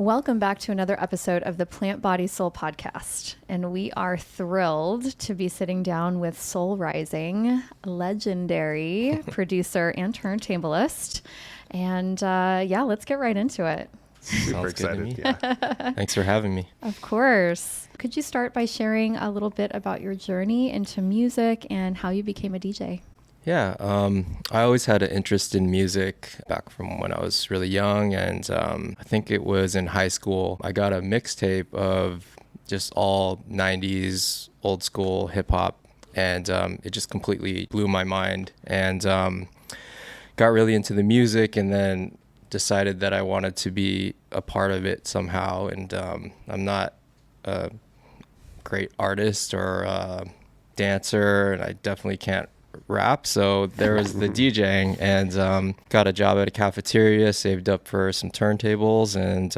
Welcome back to another episode of the Plant.Body.Soul podcast. And we are thrilled to be sitting down with Soul Rising, legendary producer and turntablist. And let's get right into it. Super excited. Yeah. Thanks for having me. Of course. Could you start by sharing a little bit about your journey into music and how you became a DJ? Yeah, I always had an interest in music back from when I was really young, and I think it was in high school. I got a mixtape of just all 90s old school hip hop, and it just completely blew my mind, and got really into the music, and then decided that I wanted to be a part of it somehow. And I'm not a great artist or a dancer, and I definitely can't rap, so there was the DJing, and got a job at a cafeteria, saved up for some turntables, and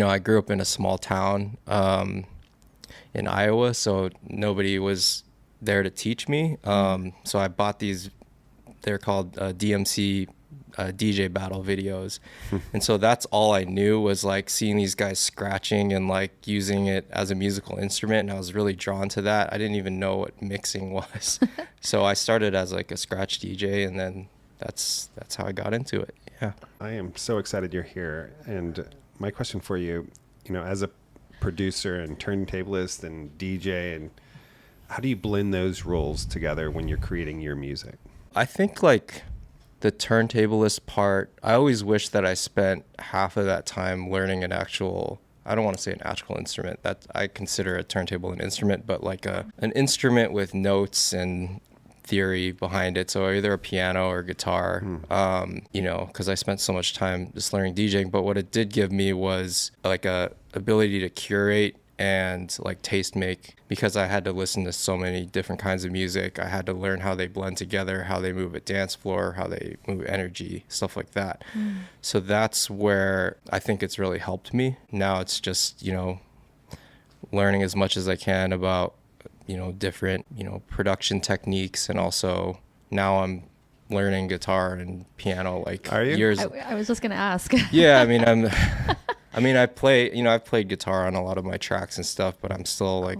I grew up in a small town in Iowa, so nobody was there to teach me, so I bought these, they're called DMC DJ battle videos, and so that's all I knew was like seeing these guys scratching and like using it as a musical instrument, and I was really drawn to that. I didn't even know what mixing was. So I started as like a scratch DJ, and then that's how I got into it. Yeah. I am so excited you're here, and my question for you, as a producer and turntablist and DJ, and how do you blend those roles together when you're creating your music? I think like the turntablist part, I always wish that I spent half of that time learning an actual, I don't want to say an actual instrument, that I consider a turntable an instrument, but like an instrument with notes and theory behind it. So either a piano or guitar, because I spent so much time just learning DJing. But what it did give me was like a ability to curate and like taste make, because I had to listen to so many different kinds of music. I had to learn how they blend together, how they move a dance floor, how they move energy, stuff like that. So that's where I think it's really helped me. Now it's just, learning as much as I can about, different, production techniques. And also now I'm learning guitar and piano like Are you? years. I was just going to ask. Yeah, I play, I've played guitar on a lot of my tracks and stuff, but I'm still like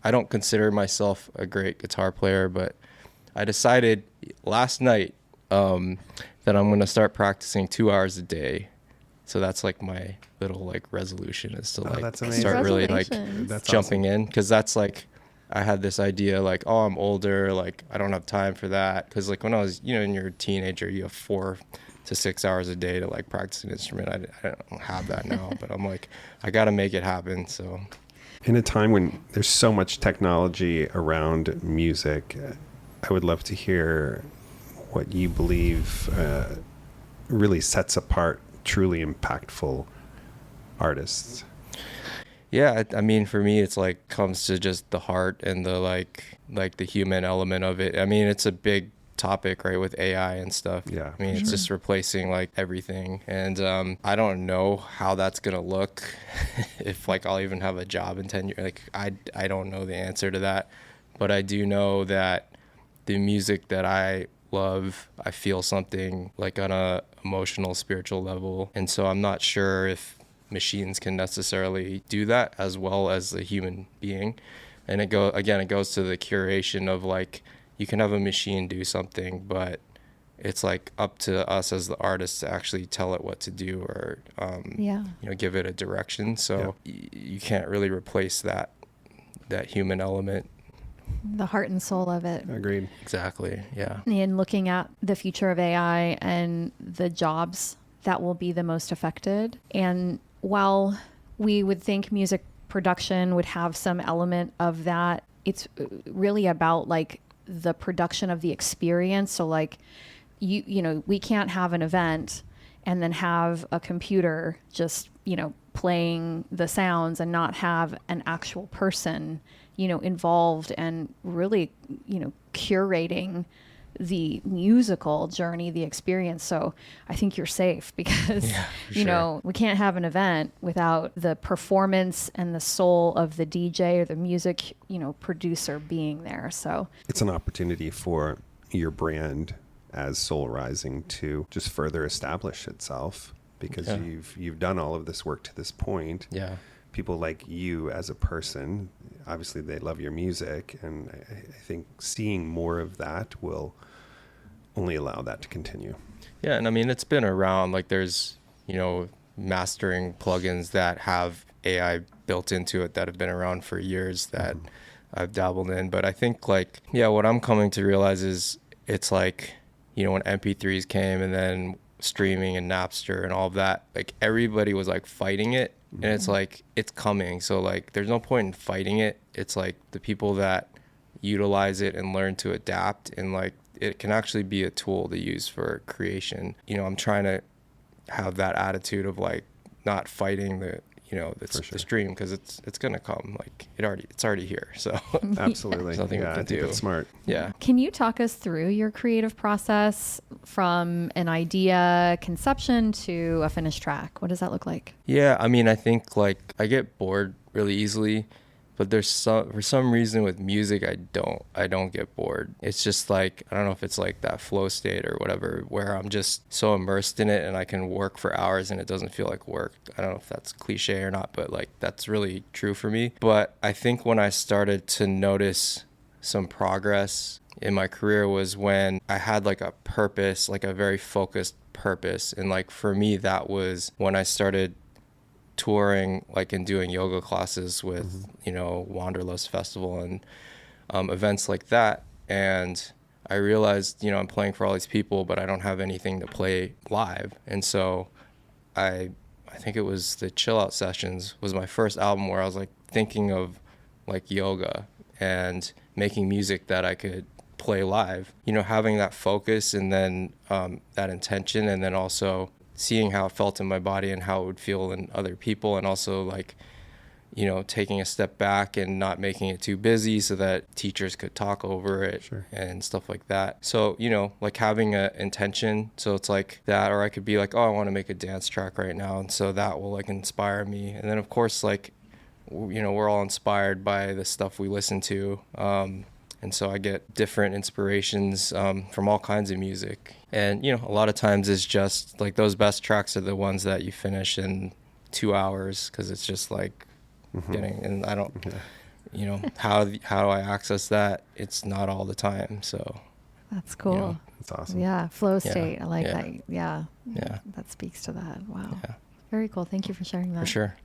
I don't consider myself a great guitar player, but I decided last night that I'm going to start practicing 2 hours a day. So that's like my little like resolution is to like start really like jumping in. 'Cause that's like, I had this idea like, oh, I'm older, like I don't have time for that. 'Cause like when I was, when you're a teenager, you have 4 to 6 hours a day to like practice an instrument. I don't have that now, but I'm like, I got to make it happen. So in a time when there's so much technology around music, I would love to hear what you believe really sets apart truly impactful artists. Yeah, I mean, for me, it's like comes to just the heart and the like the human element of it. I mean, it's a big topic, right, with AI and stuff. Yeah, I mean, it's just replacing like everything, and I don't know how that's gonna look if like I'll even have a job in 10 years. Like I don't know the answer to that, but I do know that the music that I love, I feel something like on a emotional, spiritual level, and so I'm not sure if machines can necessarily do that as well as a human being. And it goes to the curation of like, you can have a machine do something, but it's like up to us as the artists to actually tell it what to do, or give it a direction. So you can't really replace that human element, The heart and soul of it. Agreed. Exactly. Yeah. And looking at the future of AI and the jobs that will be the most affected. And while we would think music production would have some element of that, it's really about like the production of the experience. So like we can't have an event and then have a computer just, playing the sounds and not have an actual person, involved and really, curating the musical journey, the experience. So I think you're safe because, we can't have an event without the performance and the soul of the DJ or the music, producer being there. So it's an opportunity for your brand as Soul Rising to just further establish itself because Yeah. you've done all of this work to this point. Yeah. People like you as a person, obviously they love your music, and I think seeing more of that will only allow that to continue. Yeah, and I mean, it's been around. Like, there's, mastering plugins that have AI built into it that have been around for years that I've dabbled in. But I think, like, yeah, what I'm coming to realize is it's like, when MP3s came and then streaming and Napster and all of that, like, everybody was like fighting it. And it's like, it's coming. So, like, there's no point in fighting it. It's like the people that utilize it and learn to adapt, and like, it can actually be a tool to use for creation. I'm trying to have that attitude of like not fighting the stream, because it's gonna come. Like, it's already here. So Absolutely. there's nothing we I can think do. that's smart. Yeah. Can you talk us through your creative process from an idea conception to a finished track? What does that look like? Yeah, I mean, I think like I get bored really easily, but for some reason with music I don't get bored. It's just like, I don't know if it's like that flow state or whatever, where I'm just so immersed in it and I can work for hours and it doesn't feel like work. I don't know if that's cliche or not, but like, that's really true for me. But I think when I started to notice some progress in my career was when I had like a purpose, like a very focused purpose. And like, for me, that was when I started touring, like, and doing yoga classes with Wanderlust Festival and events like that. And I realized, I'm playing for all these people, but I don't have anything to play live. And so I think it was the Chill Out Sessions was my first album where I was like thinking of like yoga and making music that I could play live, having that focus, and then that intention, and then also seeing how it felt in my body and how it would feel in other people, and also like, taking a step back and not making it too busy so that teachers could talk over it. Sure. And stuff like that. So, like having an intention. So it's like that, or I could be like, oh, I want to make a dance track right now. And so that will like inspire me. And then of course, like, we're all inspired by the stuff we listen to. And so I get different inspirations from all kinds of music. And, a lot of times it's just like those best tracks are the ones that you finish in 2 hours, because it's just like getting, and I don't, how do I access that? It's not all the time. So That's cool. That's awesome. Yeah. Flow state. I like Yeah. that. Yeah. Yeah. That speaks to that. Wow. Yeah. Very cool. Thank you for sharing that. For sure.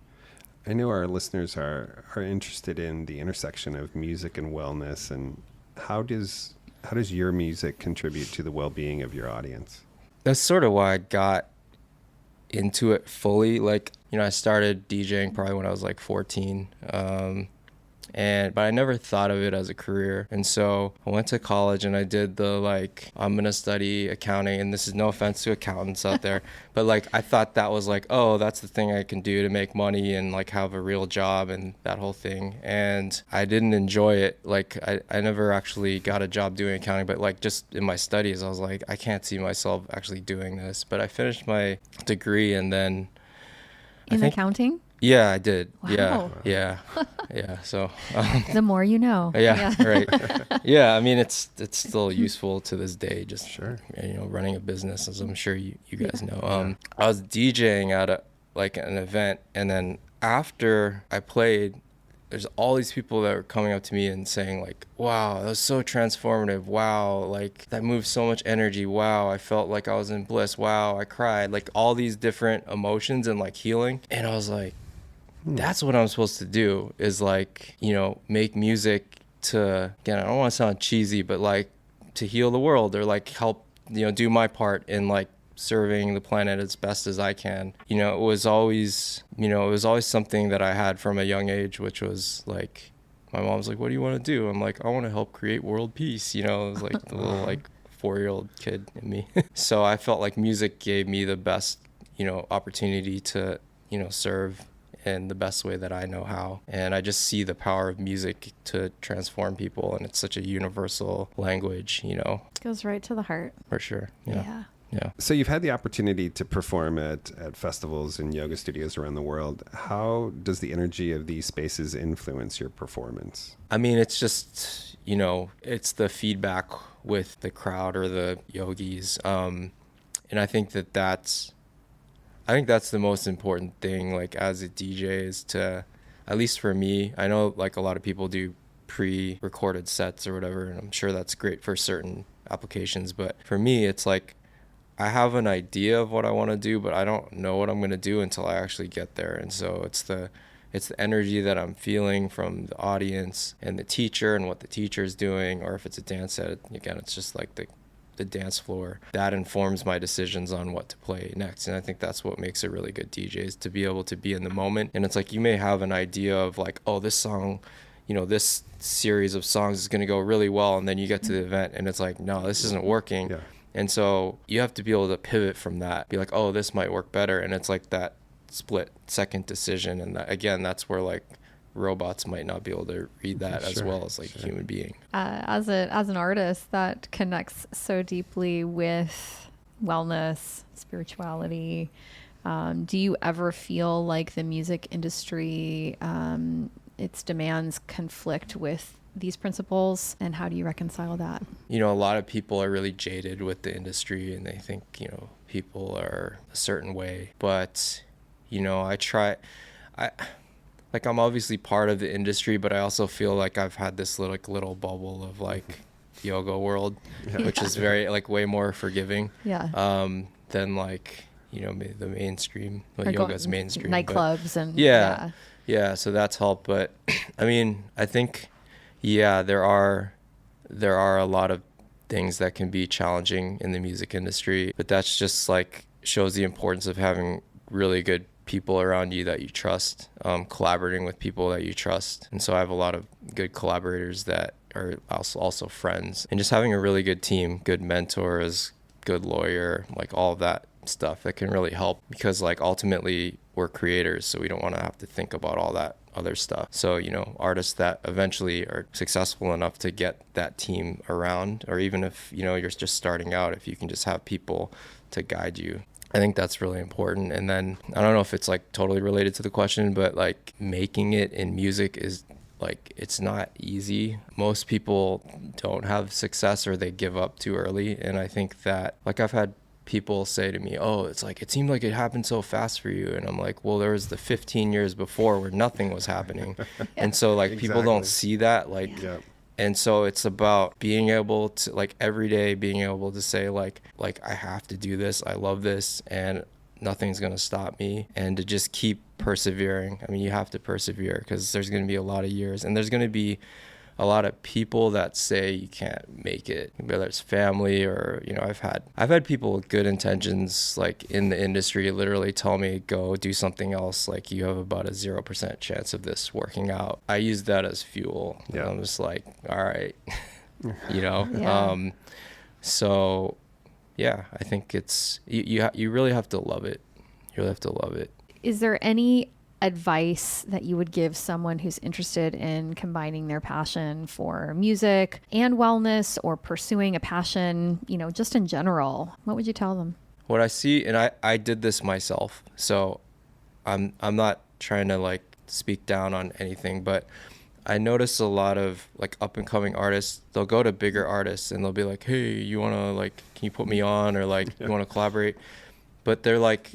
I know our listeners are interested in the intersection of music and wellness, and how does your music contribute to the well-being of your audience? That's sort of why I got into it fully. Like, I started DJing probably when I was like 14. But I never thought of it as a career. And so I went to college and I did the like, I'm going to study accounting. And this is no offense to accountants out there, but like, I thought that was like, oh, that's the thing I can do to make money and like have a real job and that whole thing. And I didn't enjoy it. Like, I never actually got a job doing accounting, but like just in my studies, I was like, I can't see myself actually doing this. But I finished my degree, and then In accounting? yeah, I did. Wow. Yeah. So, The more you know. yeah, right. Yeah, I mean, it's still useful to this day, just, Sure. Running a business, as I'm sure you guys know. I was DJing at an event, and then after I played, there's all these people that were coming up to me and saying like, wow, that was so transformative. Wow, like that moved so much energy. Wow, I felt like I was in bliss. Wow, I cried. Like all these different emotions and like healing. And I was like, that's what I'm supposed to do, is like, make music to, again, I don't want to sound cheesy, but like to heal the world, or like help, do my part in like serving the planet as best as I can. It was always something that I had from a young age, which was like, my mom's like, what do you want to do? I'm like, I want to help create world peace. It was like the little like 4-year-old kid in me. So I felt like music gave me the best, opportunity to, serve in the best way that I know how. And I just see the power of music to transform people. And it's such a universal language, Goes right to the heart. For sure. Yeah. Yeah. So you've had the opportunity to perform at festivals and yoga studios around the world. How does the energy of these spaces influence your performance? I mean, it's just, it's the feedback with the crowd or the yogis. And I think that's, I think that's the most important thing, like as a DJ, is to, at least for me, I know like a lot of people do pre-recorded sets or whatever, and I'm sure that's great for certain applications, but for me it's like I have an idea of what I want to do, but I don't know what I'm going to do until I actually get there. And so it's the energy that I'm feeling from the audience and the teacher and what the teacher is doing, or if it's a dance set, again, it's just like the dance floor that informs my decisions on what to play next. And I think that's what makes a really good DJ, is to be able to be in the moment. And it's like you may have an idea of like, oh, this song, you know, this series of songs is going to go really well, and then you get to the event and it's like, no, this isn't working. And so you have to be able to pivot from that, be like, oh, this might work better. And it's like that split second decision. And that, again, that's where like robots might not be able to read that as well as like a human being. As an artist that connects so deeply with wellness, spirituality, do you ever feel like the music industry, its demands conflict with these principles, and how do you reconcile that? You know, a lot of people are really jaded with the industry and they think, you know, people are a certain way, but you know, I'm obviously part of the industry, but I also feel like I've had this little bubble of like yoga world, which is very like way more forgiving than like, you know, the mainstream. Well, yoga's mainstream, nightclubs, but, and yeah, so that's helped. But I mean, I think there are a lot of things that can be challenging in the music industry, but that's just like shows the importance of having really good people around you that you trust, collaborating with people that you trust. And so I have a lot of good collaborators that are also friends, and just having a really good team, good mentors, good lawyer, like all of that stuff that can really help, because like ultimately we're creators, so we don't want to have to think about all that other stuff. So, you know, artists that eventually are successful enough to get that team around, or even if, you know, you're just starting out, if you can just have people to guide you, I think that's really important. And then I don't know if it's like totally related to the question, but like making it in music is like, it's not easy. Most people don't have success, or they give up too early. And I think that like I've had people say to me, oh, it's like, it seemed like it happened so fast for you. And I'm like, well, there was the 15 years before where nothing was happening. And so like people don't see that, like, and so it's about being able to like every day being able to say like I have to do this, I love this, and nothing's going to stop me, and to just keep persevering. I mean, you have to persevere, because there's going to be a lot of years, and there's going to be a lot of people that say you can't make it, whether it's family or, you know, I've had people with good intentions like in the industry literally tell me, go do something else, like you have about a 0% chance of this working out. I use that as fuel. I'm just like, all right, you know. So yeah, I think it's you really have to love it. You really have to love it. Is there any advice that you would give someone who's interested in combining their passion for music and wellness, or pursuing a passion, you know, just in general? What would you tell them? What I see, and I did this myself, so I'm not trying to like speak down on anything, but I notice a lot of like up and coming artists, they'll go to bigger artists and they'll be like, hey, you want to like, can you put me on, or like you want to collaborate? But they're like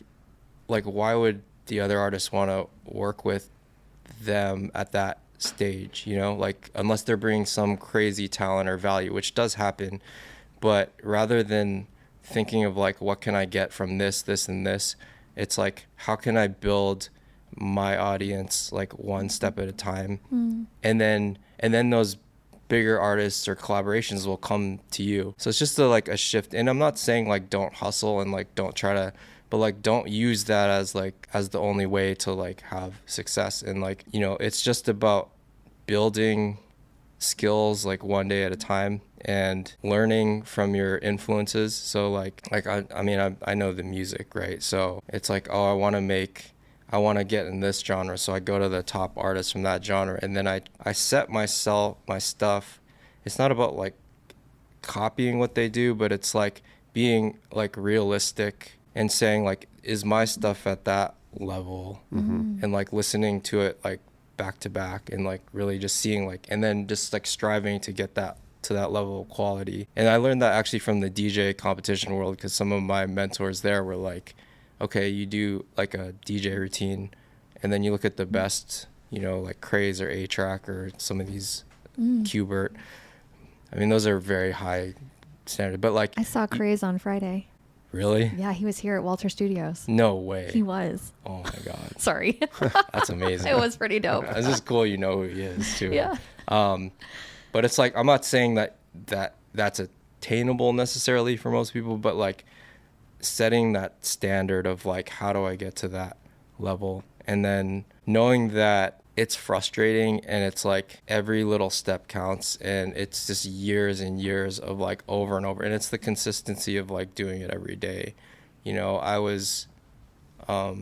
why would the other artists want to work with them at that stage, you know, like unless they're bringing some crazy talent or value, which does happen. But rather than thinking of like, what can I get from this, and this, it's like, how can I build my audience like one step at a time? And then those bigger artists or collaborations will come to you. So it's just a shift. And I'm not saying like don't hustle and like don't try to, but like don't use that as the only way to like have success. And like, you know, it's just about building skills like one day at a time and learning from your influences. So like I mean I know the music, right? So it's like, oh, I want to get in this genre, so I go to the top artists from that genre, and then I set my stuff. It's not about like copying what they do, but it's like being like realistic and saying like, is my stuff at that level? And like listening to it like back to back, and like really just seeing like, and then just like striving to get that to that level of quality. And I learned that actually from the DJ competition world, because some of my mentors there were like okay, you do like a DJ routine, and then you look at the best, you know, like Craze or A-Track or some of these Qbert. I mean, those are very high standard, but like I saw Craze on Friday. really? Yeah, he was here at Walter Studios. No way. He was. Oh my God. Sorry. That's amazing. It was pretty dope. It's just cool, you know who he is too. Yeah. But it's like, I'm not saying that's attainable necessarily for most people, but like setting that standard of like, how do I get to that level? And then knowing that it's frustrating and it's like every little step counts, and it's just years and years of like over and over. And it's the consistency of like doing it every day. You know, I was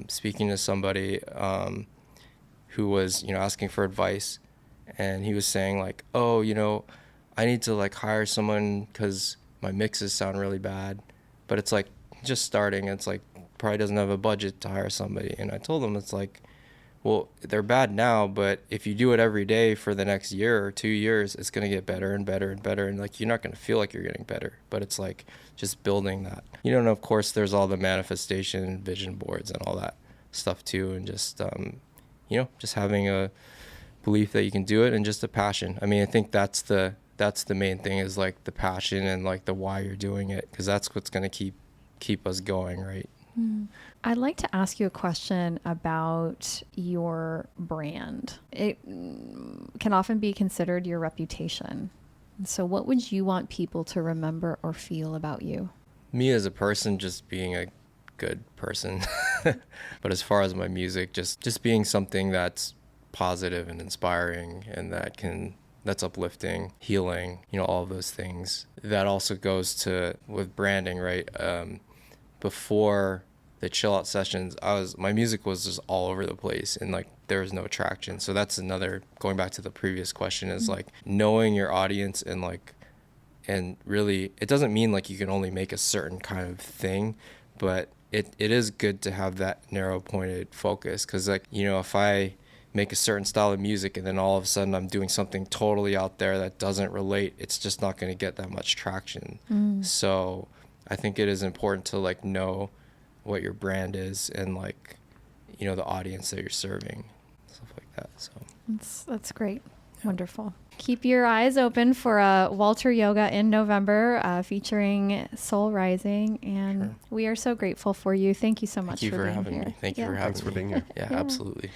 speaking to somebody who was, you know, asking for advice, and he was saying like, oh, you know, I need to like hire someone because my mixes sound really bad. But it's like just starting. It's like probably doesn't have a budget to hire somebody. And I told him, it's like, well, they're bad now, but if you do it every day for the next year or 2 years, it's going to get better and better and better. And like, you're not going to feel like you're getting better, but it's like just building that. You know, and of course there's all the manifestation, vision boards and all that stuff too. And just, you know, just having a belief that you can do it and just a passion. I mean, I think that's the main thing, is like the passion and like the why you're doing it, because that's what's going to keep us going, right? I'd like to ask you a question about your brand. It can often be considered your reputation. So what would you want people to remember or feel about you? Me as a person, just being a good person. But as far as my music, just being something that's positive and inspiring, and that's uplifting, healing, you know, all of those things. That also goes to with branding, right? Before the chill out sessions, my music was just all over the place, and like there was no traction. So that's another, going back to the previous question, is like knowing your audience, and really, it doesn't mean like you can only make a certain kind of thing, but it is good to have that narrow pointed focus. Because like, you know, if I make a certain style of music and then all of a sudden I'm doing something totally out there that doesn't relate, it's just not going to get that much traction. So I think it is important to like know what your brand is, and like, you know, the audience that you're serving, stuff like that. So That's great. Wonderful. Keep your eyes open for Walter Yoga in November, featuring Soul Rising, and Sure. We are so grateful for you. Thank you so much Thank you for being having here. me. Thank you for having me. Thanks for being here. Yeah, Yeah. absolutely.